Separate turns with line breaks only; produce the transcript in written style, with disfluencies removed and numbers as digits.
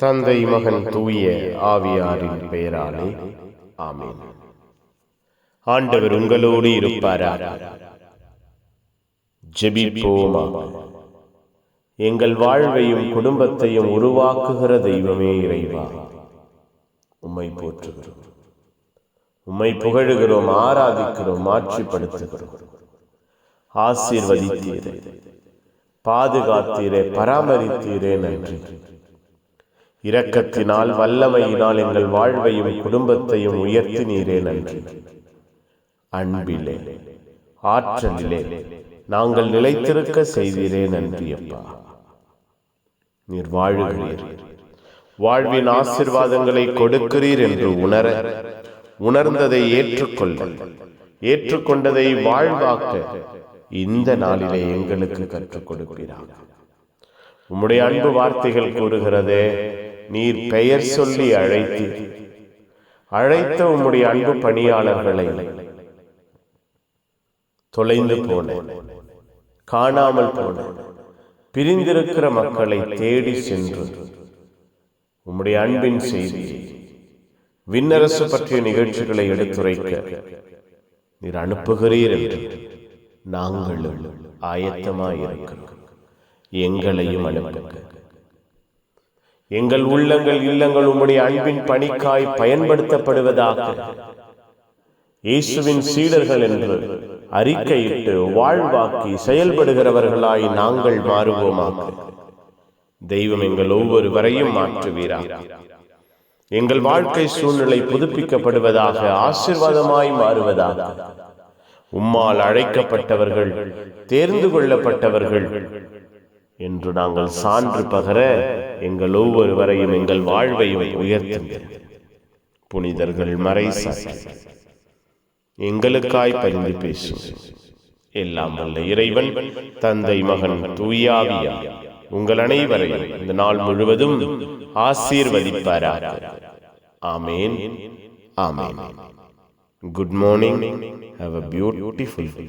தந்தை, மகன், தூய ஆவியாரின் பெயராலே ஆமென். ஆண்டவர் உங்களோடு இருப்பாராக. ஜெபிப்போமாக. எங்கள் வாழ்வையும் குடும்பத்தையும் உருவாக்குகிற தெய்வமே இறைவா, உம்மை போற்றுகிறோம், உம்மை புகழுகிறோம், ஆராதிக்கிறோம், ஆட்சிப்படுத்துகிறோம். ஆசீர்வதித்தீரே, பாதுகாத்தீரே, பராமரித்தீரே, நன்றி. இரக்கத்தினால் வல்லமையினால் எங்கள் வாழ்வையும் குடும்பத்தையும் உயர்த்தினீரே, நன்றி. அன்பிலே ஆற்றலிலே நாங்கள் நிலைத்திருக்க செய்தீரே, நன்றி அப்பா. நீர் வாழுகிறீர், வாழ்வின் ஆசீர்வாதங்களை கொடுக்கிறீர் என்று உணர்ந்ததை ஏற்றுக்கொண்டதை வாழ்வாக்க இந்த நாளிலே எங்களுக்கு கற்றுக் கொடுக்கிறார். உம்முடைய அன்பு வார்த்தைகள் கூறுகிறதே, நீர் பெயர் சொல்லி அழைத்த உம்முடைய அன்பு பணியாளர்களை தொலைந்து போன, காணாமல் போன, பிரிந்திருக்கிற மக்களை தேடி சென்று உம்முடைய அன்பின் செய்தியை, விண்ணரசு பற்றிய நிகழ்ச்சிகளை எடுத்துரைக்க நீர் அனுப்புகிறீர் என்று நாங்களும் ஆயத்தமாயிருக்கிறோம். எங்களையும் அனுப்புங்க. எங்கள் உள்ளங்கள், இல்லங்கள் உம்முடைய அன்பின் பணிக்காய் பயன்படுத்தப்படுவதாக இயேசுவின் சீடர்கள் என்று அறிக்கையிட்டு வாழ்வாக்கி செயல்படுகிறவர்களாய் நாங்கள் மாறுவோமாக. தெய்வம் எங்கள் ஒவ்வொருவரையும் மாற்றுவீராக. எங்கள் வாழ்க்கை சூழ்நிலை புதுப்பிக்கப்படுவதாக, ஆசீர்வாதமாய் மாறுவதாக. உம்மால் அழைக்கப்பட்டவர்கள், தேர்ந்து கொள்ளப்பட்டவர்கள் என்று நாங்கள் சான்று பகர எங்கள் ஒவ்வொருவரையும், எங்கள் வாழ்வையும் உயர்த்துங்கள். புனிதர்கள் மறைசாட்சி எங்களுக்காய் பரிந்து பேசும். எல்லாம் வல்ல இறைவன், தந்தை, மகன், தூய ஆவியார் உங்கள் அனைவரையும் இந்த நாள் முழுவதும் ஆசீர்வதிப்பாராக. ஆமென். ஆமென். Good morning. Have a beautiful day.